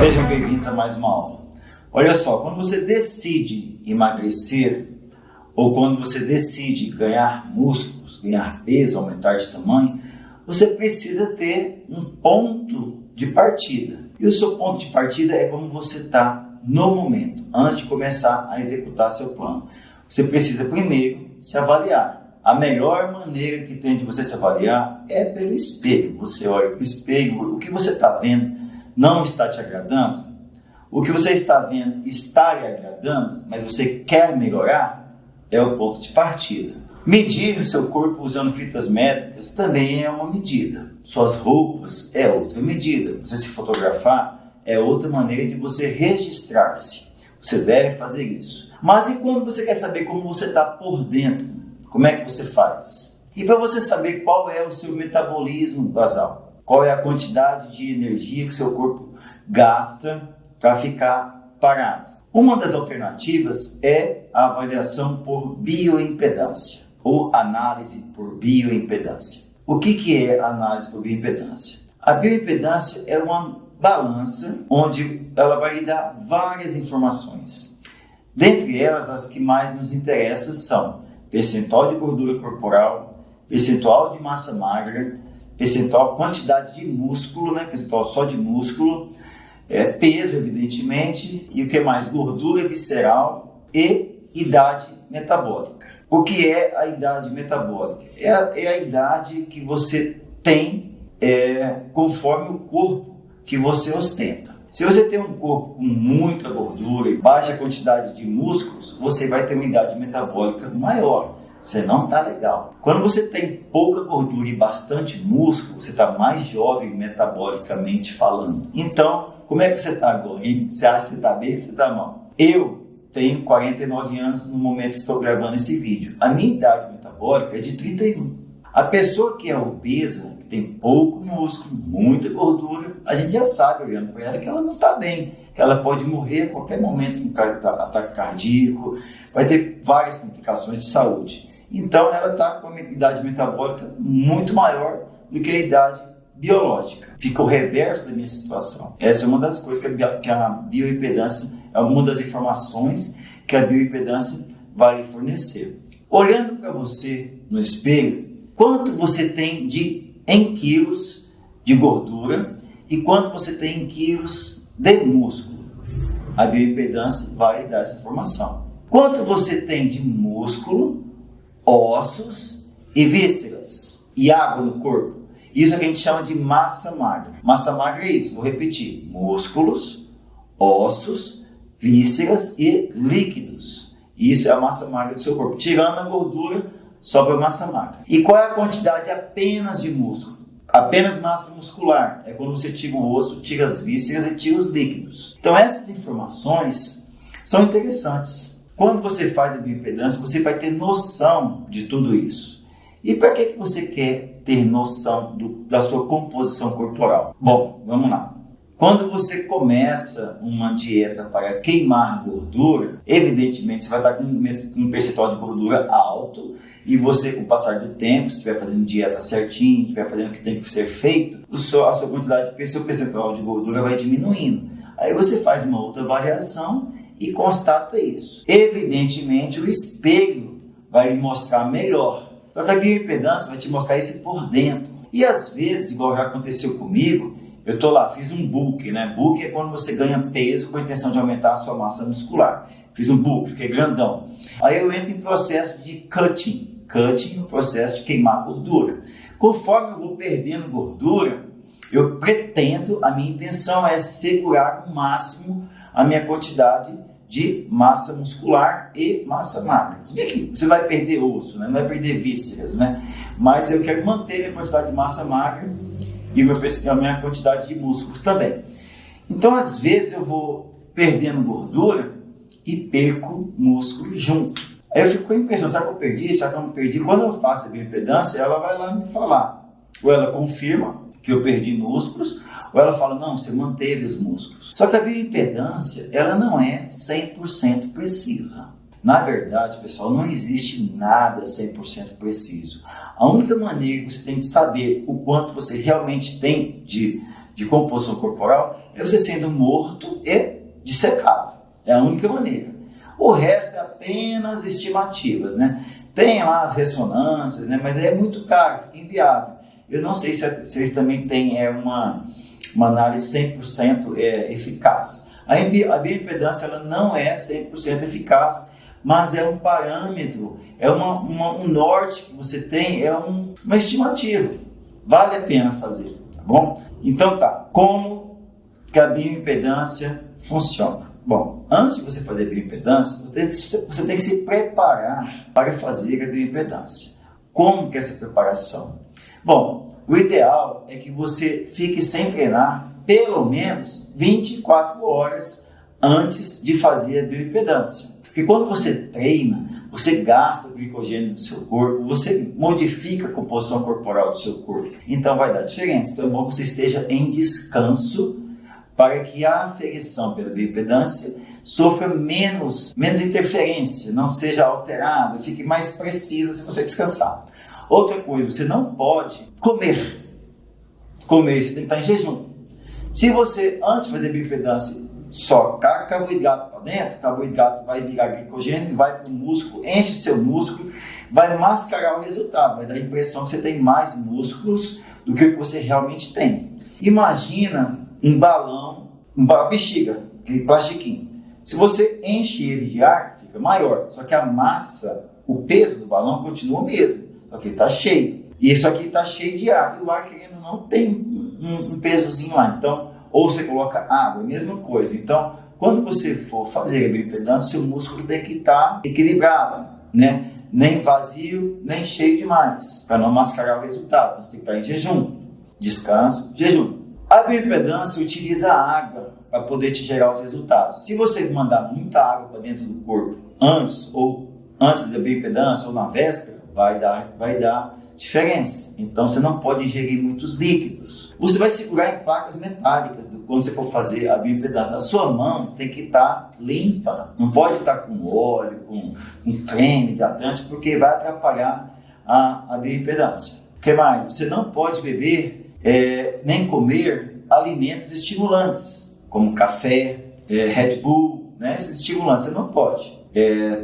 Sejam bem-vindos a mais uma aula. Olha só, quando você decide emagrecer ou quando você decide ganhar músculos, ganhar peso, aumentar de tamanho, você precisa ter um ponto de partida. E o seu ponto de partida é como você está no momento, antes de começar a executar seu plano. Você precisa primeiro se avaliar. A melhor maneira que tem de você se avaliar é pelo espelho. Você olha para o espelho, o que você está vendo não está te agradando? O que você está vendo está lhe agradando, mas você quer melhorar? É o ponto de partida. Medir o seu corpo usando fitas métricas também é uma medida. Suas roupas é outra medida. Você se fotografar é outra maneira de você registrar-se. Você deve fazer isso. Mas e quando você quer saber como você está por dentro? Como é que você faz? E para você saber qual é o seu metabolismo basal, qual é a quantidade de energia que o seu corpo gasta para ficar parado. Uma das alternativas é a avaliação por bioimpedância ou análise por bioimpedância. O que é a análise por bioimpedância? A bioimpedância é uma balança onde ela vai lhe dar várias informações. Dentre elas, as que mais nos interessam são percentual de gordura corporal, percentual de massa magra, percentual, quantidade de músculo, percentual só de músculo, peso, evidentemente, e o que mais? Gordura visceral e idade metabólica. O que é a idade metabólica? É a idade que você tem conforme o corpo que você ostenta. Se você tem um corpo com muita gordura e baixa quantidade de músculos, você vai ter uma idade metabólica maior. Você não está legal. Quando você tem pouca gordura e bastante músculo, você está mais jovem metabolicamente falando. Então, como é que você está agora, hein? Você acha que você está bem ou você está mal? Eu tenho 49 anos no momento que estou gravando esse vídeo. A minha idade metabólica é de 31. A pessoa que é obesa, que tem pouco músculo, muita gordura, a gente já sabe, olhando para ela, que ela não está bem, que ela pode morrer a qualquer momento, um ataque cardíaco, vai ter várias complicações de saúde. Então, ela está com uma idade metabólica muito maior do que a idade biológica. Fica o reverso da minha situação. Essa é uma das coisas que a bioimpedância, é uma das informações que a bioimpedância vai lhe fornecer. Olhando para você no espelho, quanto você tem em quilos de gordura e quanto você tem em quilos de músculo? A bioimpedância vai lhe dar essa informação. Quanto você tem de músculo, ossos e vísceras e água no corpo? Isso é o que a gente chama de massa magra. Massa magra é isso, vou repetir: músculos, ossos, vísceras e líquidos. Isso é a massa magra do seu corpo. Tirando a gordura, sobra a massa magra. E qual é a quantidade apenas de músculo? Apenas massa muscular. É quando você tira o osso, tira as vísceras e tira os líquidos. Então essas informações são interessantes. Quando você faz a bioimpedância, você vai ter noção de tudo isso. E para que você quer ter noção da sua composição corporal? Bom, vamos lá. Quando você começa uma dieta para queimar gordura, evidentemente você vai estar com um percentual de gordura alto e você, com o passar do tempo, se estiver fazendo dieta certinho, estiver fazendo o que tem que ser feito, a sua quantidade, o seu percentual de gordura vai diminuindo. Aí você faz uma outra avaliação e constata isso. Evidentemente, o espelho vai lhe mostrar melhor. Só que a bioimpedância vai te mostrar isso por dentro. E às vezes, igual já aconteceu comigo, eu estou lá, fiz um bulk, Bulk é quando você ganha peso com a intenção de aumentar a sua massa muscular. Fiz um bulk, fiquei grandão. Aí eu entro em processo de cutting. Cutting é o processo de queimar gordura. Conforme eu vou perdendo gordura, eu pretendo, a minha intenção é segurar o máximo a minha quantidade de massa muscular e massa magra. Se bem que você vai perder osso, não vai perder vísceras, mas eu quero manter a minha quantidade de massa magra e a minha quantidade de músculos também. Então, às vezes, eu vou perdendo gordura e perco músculo junto. Aí eu fico com a impressão, será que eu perdi? Será que eu não perdi? Quando eu faço a bioimpedância, ela vai lá me falar. Ou ela confirma que eu perdi músculos, ou ela fala, não, você manteve os músculos. Só que a bioimpedância, ela não é 100% precisa. Na verdade, pessoal, não existe nada 100% preciso. A única maneira que você tem de saber o quanto você realmente tem de de composição corporal é você sendo morto e dissecado. É a única maneira. O resto é apenas estimativas, né? Tem lá as ressonâncias, né? Mas é muito caro, fica inviável. Eu não sei se eles também têm uma análise 100% eficaz. A bioimpedância ela não é 100% eficaz, mas é um parâmetro, é um norte que você tem, é uma estimativa. Vale a pena fazer, tá bom? Então tá, como que a bioimpedância funciona? Bom, antes de você fazer a bioimpedância, você tem que se preparar para fazer a bioimpedância. Como que é essa preparação? Bom, o ideal é que você fique sem treinar pelo menos 24 horas antes de fazer a bioimpedância. Porque quando você treina, você gasta glicogênio do seu corpo, você modifica a composição corporal do seu corpo. Então vai dar diferença. Então é bom que você esteja em descanso para que a aferição pela bioimpedância sofra menos interferência, não seja alterada, fique mais precisa se você descansar. Outra coisa, você não pode comer. Comer, você tem que estar em jejum. Se você, antes de fazer bioimpedância, só carboidrato para dentro, carboidrato vai virar glicogênio, vai para o músculo, enche seu músculo, vai mascarar o resultado, vai dar a impressão que você tem mais músculos do que o que você realmente tem. Imagina um balão, uma bexiga, aquele plastiquinho. Se você enche ele de ar, fica maior, só que a massa, o peso do balão continua o mesmo, só que ele está cheio. E isso aqui está cheio de ar, e o ar, querendo não, tem um pesozinho lá. Então, ou você coloca água, a mesma coisa. Então, quando você for fazer a bioimpedância, seu músculo tem que estar equilibrado, né? Nem vazio, nem cheio demais, para não mascarar o resultado. Você tem que estar em jejum, descanso, jejum. A bioimpedância utiliza a água para poder te gerar os resultados. Se você mandar muita água para dentro do corpo antes da bioimpedância ou na véspera, vai dar diferença. Então você não pode ingerir muitos líquidos. Você vai segurar em placas metálicas quando você for fazer a bioimpedância. A sua mão tem que estar limpa, não pode estar com óleo, com creme hidratante, porque vai atrapalhar a bioimpedância. O que mais? Você não pode beber nem comer alimentos estimulantes, como café, Red Bull, né? Esses estimulantes você não pode.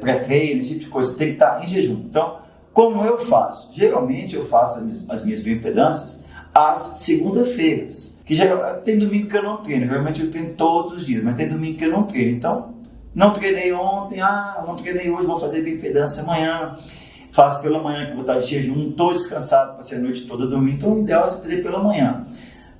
Pré-treino, esse tipo de coisa, você tem que estar em jejum. Então, como eu faço? Geralmente eu faço as minhas bioimpedâncias às segunda-feiras. Que tem domingo que eu não treino. Geralmente eu treino todos os dias, mas tem domingo que eu não treino. Então, não treinei ontem, não treinei hoje, vou fazer bioimpedância amanhã. Faço pela manhã, que eu vou estar de jejum, estou descansado, passei a noite toda dormindo. Então, o ideal é você fazer pela manhã.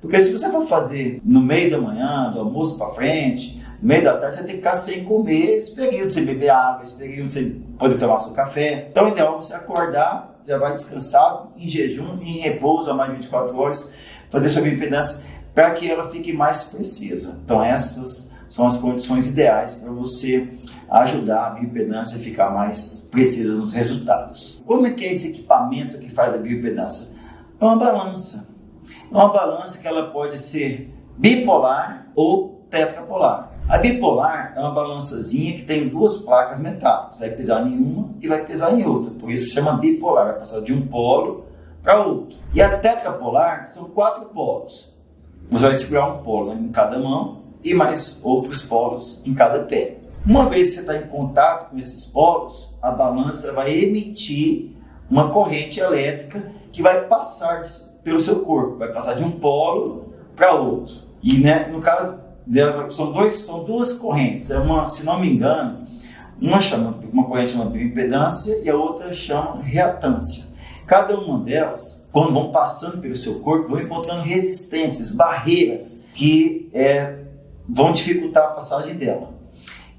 Porque se você for fazer no meio da manhã, do almoço para frente, no meio da tarde, você tem que ficar sem comer esse período, sem beber água, esse período, sem poder tomar seu café. Então, o ideal é você acordar, já vai descansado, em jejum, em repouso, a mais de 24 horas, fazer sua bioimpedância para que ela fique mais precisa. Então, essas são as condições ideais para você ajudar a bioimpedância a ficar mais precisa nos resultados. Como é que é esse equipamento que faz a bioimpedância? É uma balança. É uma balança que ela pode ser bipolar ou tetrapolar. A bipolar é uma balançazinha que tem duas placas metálicas. Vai pesar em uma e vai pesar em outra. Por isso se chama bipolar. Vai passar de um polo para outro. E a tetrapolar são 4 polos. Você vai segurar um polo em cada mão e mais outros polos em cada pé. Uma vez que você está em contato com esses polos, a balança vai emitir uma corrente elétrica que vai passar pelo seu corpo. Vai passar de um polo para outro. E no caso dela, são duas correntes. Se não me engano, uma corrente chama bioimpedância e a outra chama reatância. Cada uma delas, quando vão passando pelo seu corpo, vão encontrando resistências, barreiras que vão dificultar a passagem dela.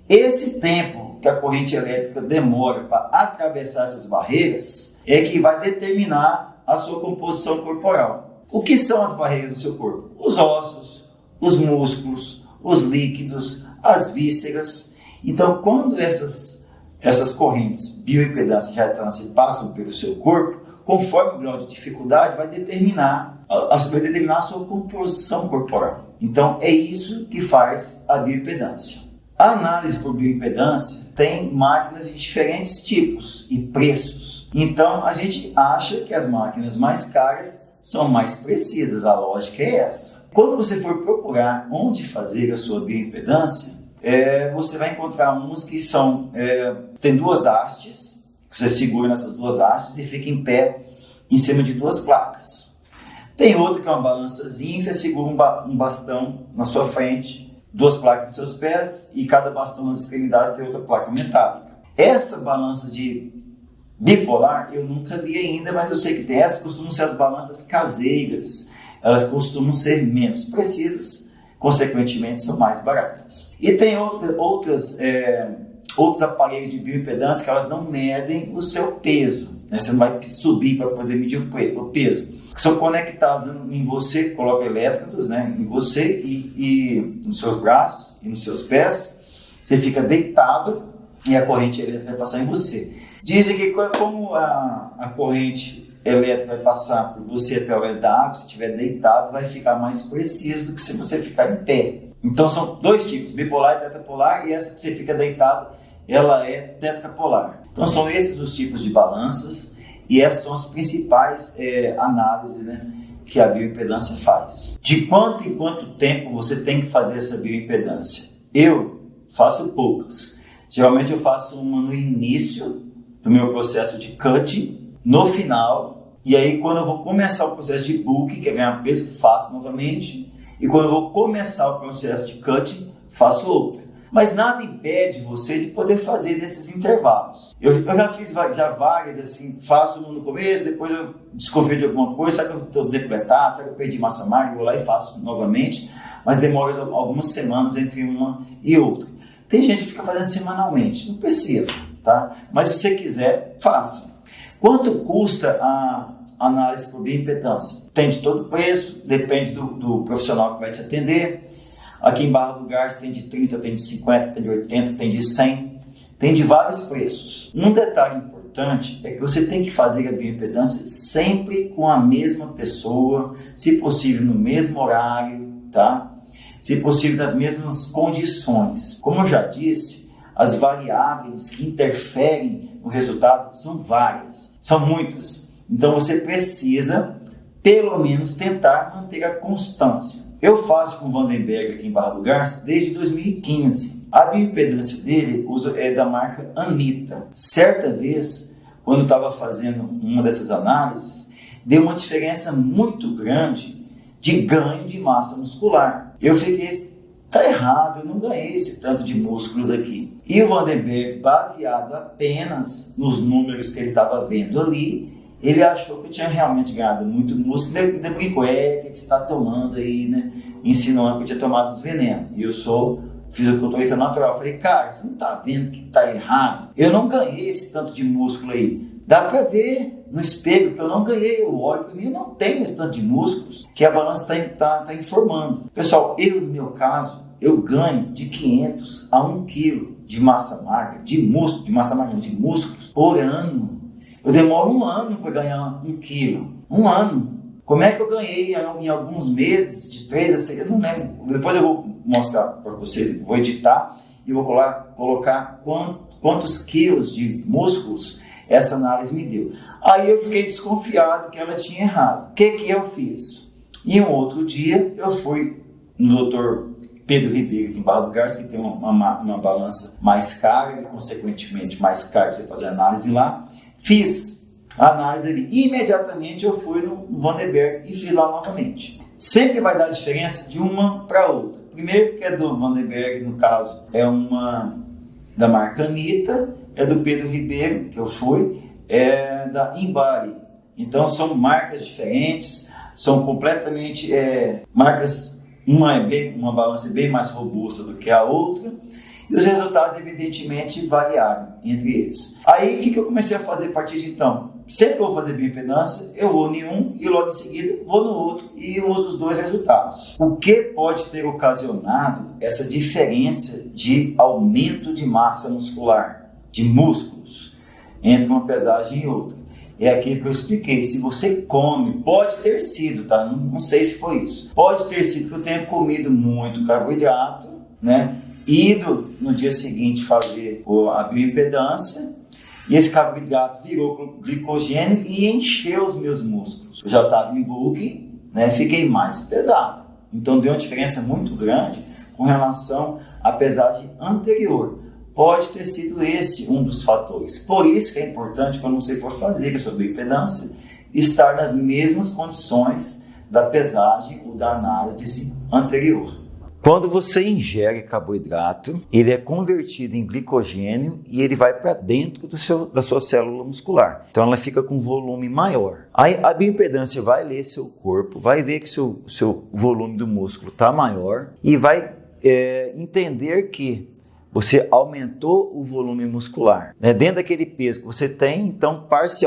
Esse tempo que a corrente elétrica demora para atravessar essas barreiras é que vai determinar a sua composição corporal. O que são as barreiras do seu corpo? Os ossos, os músculos, os líquidos, as vísceras. Então, quando essas correntes bioimpedância e reatância passam pelo seu corpo, conforme o grau de dificuldade, vai determinar a sua composição corporal. Então, é isso que faz a bioimpedância. A análise por bioimpedância tem máquinas de diferentes tipos e preços. Então, a gente acha que as máquinas mais caras são mais precisas. A lógica é essa. Quando você for procurar onde fazer a sua bioimpedância, você vai encontrar uns que tem duas hastes, você segura nessas duas hastes e fica em pé em cima de duas placas. Tem outro que é uma balançazinha, que você segura um bastão na sua frente, duas placas nos seus pés e cada bastão nas extremidades tem outra placa metálica. Essa balança de bipolar eu nunca vi ainda, mas eu sei que tem. Essas costumam ser as balanças caseiras, elas costumam ser menos precisas, consequentemente são mais baratas. E tem outros aparelhos de bioimpedância que elas não medem o seu peso, né? Você não vai subir para poder medir o peso. São conectados em você, coloca elétrodos, né, em você e nos seus braços e nos seus pés. Você fica deitado e a corrente elétrica vai passar em você. Dizem que como a corrente elétrica vai passar por você através da água, se estiver deitado, vai ficar mais preciso do que se você ficar em pé. Então são dois tipos, bipolar e tetrapolar, e essa que você fica deitado, ela é tetrapolar. Então são esses os tipos de balanças. E essas são as principais análises, né, que a bioimpedância faz. De quanto em quanto tempo você tem que fazer essa bioimpedância? Eu faço poucas. Geralmente eu faço uma no início do meu processo de cutting, no final, e aí quando eu vou começar o processo de bulking, que é ganhar peso, faço novamente, e quando eu vou começar o processo de cutting, faço outra. Mas nada impede você de poder fazer nesses intervalos. Eu já fiz várias, assim, faço no começo, depois eu desconfio de alguma coisa, sabe que eu estou depletado, sabe que eu perdi massa magra, vou lá e faço novamente, mas demora algumas semanas entre uma e outra. Tem gente que fica fazendo semanalmente, não precisa, tá? Mas se você quiser, faça. Quanto custa a análise por bioimpedância? Tem de todo preço, depende do profissional que vai te atender. Aqui em Barra do Garça tem de 30, tem de 50, tem de 80, tem de 100, tem de vários preços. Um detalhe importante é que você tem que fazer a bioimpedância sempre com a mesma pessoa, se possível no mesmo horário, tá? Se possível nas mesmas condições. Como eu já disse, as variáveis que interferem no resultado são várias, são muitas. Então você precisa, pelo menos, tentar manter a constância. Eu faço com o Vandenberg aqui em Barra do Garça desde 2015. A bioimpedância dele é da marca Anitta. Certa vez, quando eu estava fazendo uma dessas análises, deu uma diferença muito grande de ganho de massa muscular. Eu fiquei, tá errado, eu não ganhei esse tanto de músculos aqui. E o Vandenberg, baseado apenas nos números que ele estava vendo ali, ele achou que eu tinha realmente ganhado muito músculo. Ele brincou, que você está tomando aí, né? Insinuando que eu tinha tomado os venenos. E eu sou fisiculturista natural. Eu falei, cara, você não está vendo que está errado? Eu não ganhei esse tanto de músculo aí. Dá para ver no espelho que eu não ganhei. Eu olho para mim, eu não tenho esse tanto de músculos que a balança está informando. Pessoal, no meu caso, eu ganho de 500 a 1 kg de massa magra, de músculos por ano. Eu demoro 1 ano para ganhar 1 quilo. 1 ano. Como é que eu ganhei em alguns meses, de 3 a 6? Eu não lembro. Depois eu vou mostrar para vocês, vou editar e vou colocar quantos quilos de músculos essa análise me deu. Aí eu fiquei desconfiado que ela tinha errado. O que eu fiz? E um outro dia eu fui no Dr. Pedro Ribeiro, aqui em Barra do Garça, que tem uma balança mais cara e, consequentemente, mais cara para você fazer análise lá. Fiz a análise ali. Imediatamente eu fui no Vandenberg e fiz lá novamente. Sempre vai dar diferença de uma para outra. Primeiro porque é do Vandenberg, no caso, é uma da marca Anitta, é do Pedro Ribeiro, que eu fui, é da Embari. Então são marcas diferentes, são completamente marcas, uma balança bem mais robusta do que a outra, e os resultados evidentemente variaram entre eles. Aí o que eu comecei a fazer a partir de então? Sempre que eu vou fazer bioimpedância, eu vou em um e logo em seguida vou no outro e uso os dois resultados. O que pode ter ocasionado essa diferença de aumento de massa muscular, de músculos, entre uma pesagem e outra? É aquilo que eu expliquei. Se você come, pode ter sido, tá? Não sei se foi isso. Pode ter sido que eu tenha comido muito carboidrato, né? Ido no dia seguinte fazer a bioimpedância e esse carboidrato virou glicogênio e encheu os meus músculos. Eu já estava em bulking, né? Fiquei mais pesado. Então deu uma diferença muito grande com relação à pesagem anterior. Pode ter sido esse um dos fatores. Por isso que é importante, quando você for fazer a sua bioimpedância, estar nas mesmas condições da pesagem ou da análise anterior. Quando você ingere carboidrato, ele é convertido em glicogênio e ele vai para dentro da sua célula muscular. Então ela fica com volume maior. Aí a bioimpedância vai ler seu corpo, vai ver que seu volume do músculo está maior e vai entender que você aumentou o volume muscular. Dentro daquele peso que você tem, então parte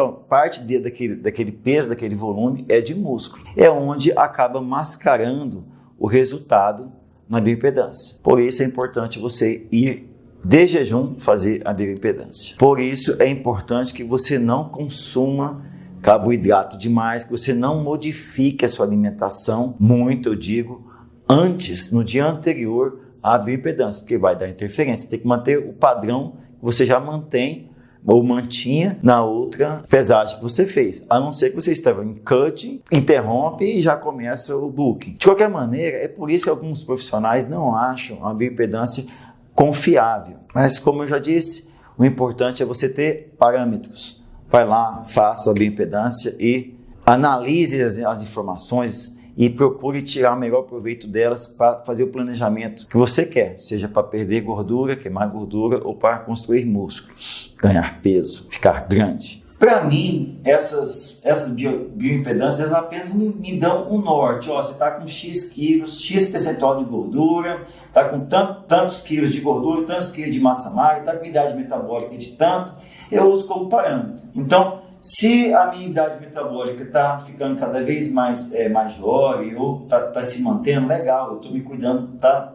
daquele peso, daquele volume é de músculo. É onde acaba mascarando o resultado na bioimpedância. Por isso é importante você ir de jejum fazer a bioimpedância. Por isso é importante que você não consuma carboidrato demais, que você não modifique a sua alimentação muito, eu digo, antes, no dia anterior à bioimpedância, porque vai dar interferência. Você tem que manter o padrão que você já mantém ou mantinha na outra pesagem que você fez, a não ser que você estava em cutting, interrompe e já começa o booking. De qualquer maneira, é por isso que alguns profissionais não acham a bioimpedância confiável. Mas como eu já disse, o importante é você ter parâmetros. Vai lá, faça a bioimpedância e analise as informações e procure tirar o melhor proveito delas para fazer o planejamento que você quer, seja para perder gordura, queimar gordura ou para construir músculos, ganhar peso, ficar grande. Para mim, essas bioimpedâncias apenas me dão um norte. Você está com X quilos, X percentual de gordura, está com tantos quilos de gordura, tantos quilos de massa magra, está com idade metabólica de tanto, eu uso como parâmetro. Então, se a minha idade metabólica está ficando cada vez mais jovem ou está se mantendo, legal, eu estou me cuidando, está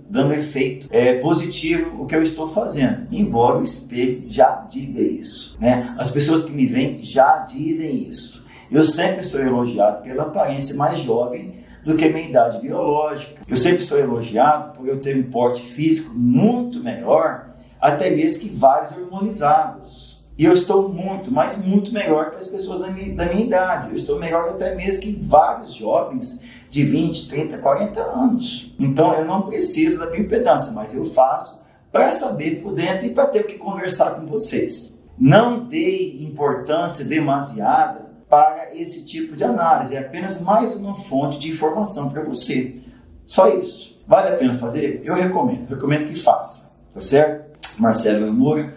dando efeito positivo o que eu estou fazendo, embora o espelho já diga isso, né? As pessoas que me veem já dizem isso. Eu sempre sou elogiado pela aparência mais jovem do que a minha idade biológica. Eu sempre sou elogiado por eu ter um porte físico muito melhor, até mesmo que vários hormonizados. E eu estou muito, mas muito melhor que as pessoas da minha idade. Eu estou melhor até mesmo que vários jovens de 20, 30, 40 anos. Então eu não preciso da bioimpedância, mas eu faço para saber por dentro e para ter o que conversar com vocês. Não dê importância demasiada para esse tipo de análise. É apenas mais uma fonte de informação para você. Só isso. Vale a pena fazer? Eu recomendo que faça. Tá certo? Marcelo Moura,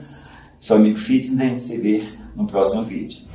seu amigo fitness, a gente se vê no próximo vídeo.